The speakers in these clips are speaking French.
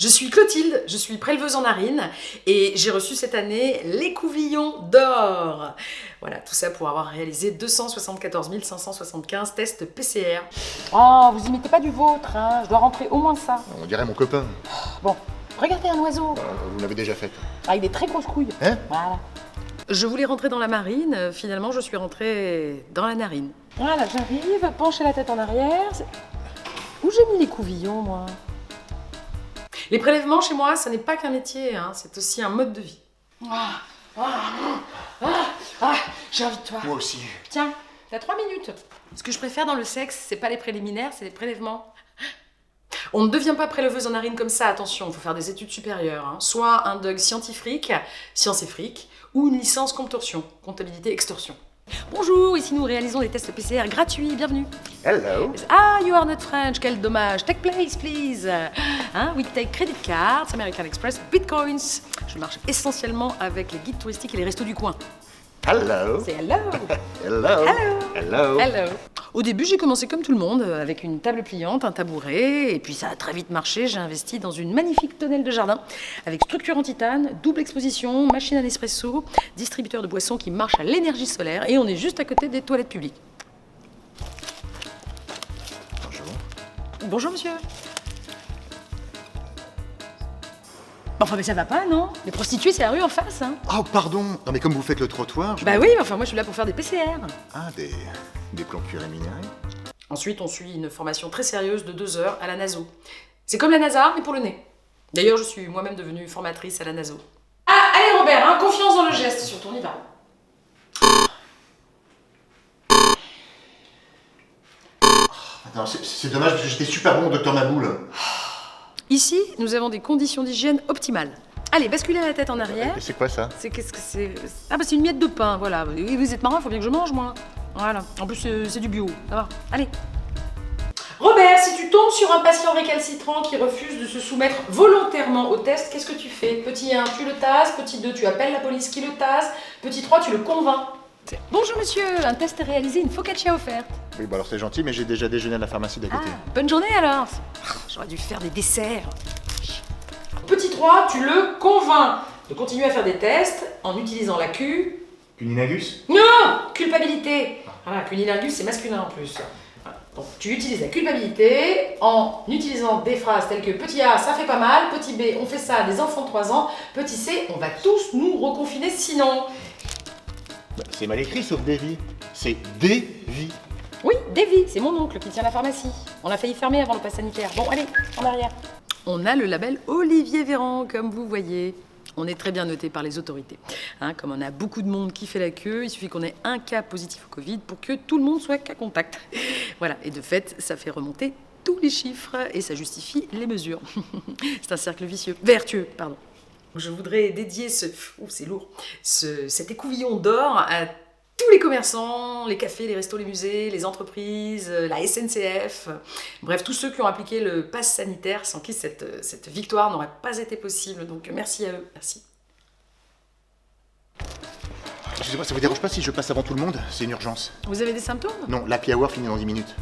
Je suis Clotilde, je suis préleveuse en narines et j'ai reçu cette année l'écouvillon d'or. Voilà, tout ça pour avoir réalisé 274 575 tests PCR. Oh, vous imitez pas du vôtre, hein. Je dois rentrer au moins ça. On dirait mon copain. Bon, regardez un oiseau. Vous l'avez déjà fait. Ah, il est très grosse-couille. Hein? Voilà. Je voulais rentrer dans la marine, finalement je suis rentrée dans la narine. Voilà, j'arrive, pencher la tête en arrière. Où j'ai mis l'écouvillon, moi? Les prélèvements chez moi, ça n'est pas qu'un métier, hein, c'est aussi un mode de vie. J'ai envie de toi. Moi aussi. Tiens, t'as 3 minutes. Ce que je préfère dans le sexe, c'est pas les préliminaires, c'est les prélèvements. On ne devient pas préleveuse en narine comme ça, attention, il faut faire des études supérieures. Hein. Soit un DUG scientifique, science et fric, ou une licence comptorsion, comptabilité extorsion. Bonjour, ici nous réalisons des tests PCR gratuits, bienvenue. Hello. Ah, you are not French, quel dommage. Take place, please. Hein, we take credit cards, American Express, bitcoins. Je marche essentiellement avec les guides touristiques et les restos du coin. Hello. C'est hello. Hello. Hello. Hello. Au début, j'ai commencé comme tout le monde, avec une table pliante, un tabouret, et puis ça a très vite marché. J'ai investi dans une magnifique tonnelle de jardin, avec structure en titane, double exposition, machine à Nespresso, distributeur de boissons qui marche à l'énergie solaire, et on est juste à côté des toilettes publiques. Bonjour. Bonjour, monsieur. Enfin, mais ça va pas, non? Les prostituées, c'est la rue en face, hein. Oh, pardon. Non, mais comme vous faites le trottoir, Bah oui, mais enfin, moi, je suis là pour faire des PCR. Ah, des plans cul rémunérés. Ensuite, on suit une formation très sérieuse de 2 heures à la NASO. C'est comme la NASA, mais pour le nez. D'ailleurs, je suis moi-même devenue formatrice à la NASO. Ah, allez Robert, hein, confiance dans le geste, surtout, on y va. Attends, c'est dommage parce que j'étais super bon au docteur Maboul. Ici, nous avons des conditions d'hygiène optimales. Allez, basculez la tête en arrière. C'est quoi ça? Qu'est-ce que c'est? Ah bah c'est une miette de pain, voilà. Oui, vous êtes marin, faut bien que je mange, moi. Voilà. En plus, c'est du bio, ça va. Allez. Robert, si tu tombes sur un patient récalcitrant qui refuse de se soumettre volontairement au test, qu'est-ce que tu fais? Petit 1, tu le tasses. Petit 2, tu appelles la police qui le tasse. Petit 3, tu le convaincs. Bonjour monsieur, un test est réalisé, une focaccia offerte. Oui, bah alors c'est gentil, mais j'ai déjà déjeuné à la pharmacie d'à côté. Bonne journée alors. J'aurais dû faire des desserts. Petit 3, tu le convaincs de continuer à faire des tests en utilisant la Q. Cuninagus? Non, culpabilité. Voilà, cunilingus, c'est masculin en plus. Voilà. Donc, tu utilises la culpabilité en utilisant des phrases telles que petit A, ça fait pas mal, petit B, on fait ça à des enfants de 3 ans, petit C, on va tous nous reconfiner sinon. Bah, c'est mal écrit sauf Davy. C'est Davy. Oui, Davy, c'est mon oncle qui tient la pharmacie. On a failli fermer avant le pass sanitaire. Bon, allez, en arrière. On a le label Olivier Véran, comme vous voyez. On est très bien noté par les autorités. Hein, comme on a beaucoup de monde qui fait la queue, il suffit qu'on ait un cas positif au Covid pour que tout le monde soit cas contact. Voilà, et de fait, ça fait remonter tous les chiffres et ça justifie les mesures. C'est un cercle vertueux, pardon. Je voudrais dédier c'est lourd, cet écouvillon d'or à tous les commerçants, les cafés, les restos, les musées, les entreprises, la SNCF, bref, tous ceux qui ont appliqué le pass sanitaire sans qui cette victoire n'aurait pas été possible. Donc merci à eux, merci. Excusez-moi, ça vous dérange pas si je passe avant tout le monde? C'est une urgence. Vous avez des symptômes? Non, l'happy hour finit dans 10 minutes.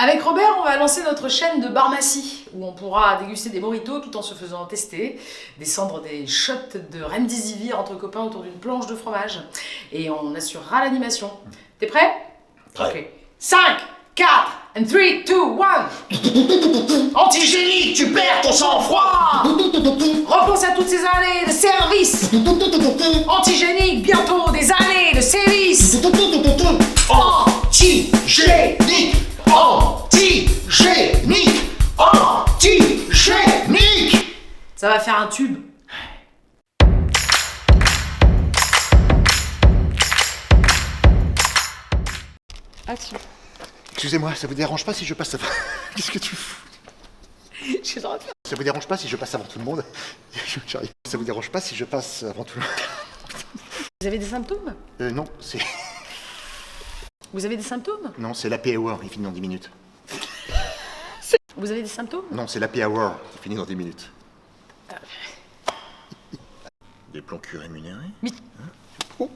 Avec Robert, on va lancer notre chaîne de barmacie, où on pourra déguster des mojitos tout en se faisant tester, descendre des shots de remdesivir entre copains autour d'une planche de fromage. Et on assurera l'animation. T'es prêt? Prêt. Ok. 5, 4, and 3, 2, 1. Antigénique, tu perds ton sang-froid. Repense à toutes ces années de service. Antigénique, bientôt des années de sévices. Antigénique! Antigénique! Antigénique! Ça va faire un tube. Action. Excusez-moi, ça vous dérange pas si je passe avant... Qu'est-ce que tu fous? J'ai le droit de faire. Ça vous dérange pas si je passe avant tout le monde? J'arrive. Ça vous dérange pas si je passe avant tout le monde? Vous avez des symptômes? Non, c'est... Vous avez des symptômes? Non, c'est l'happy hour, il finit dans 10 minutes. Vous avez des symptômes? Non, c'est l'happy hour, il finit dans 10 minutes. Des plans cul rémunérés? Mais... Hein? Oh.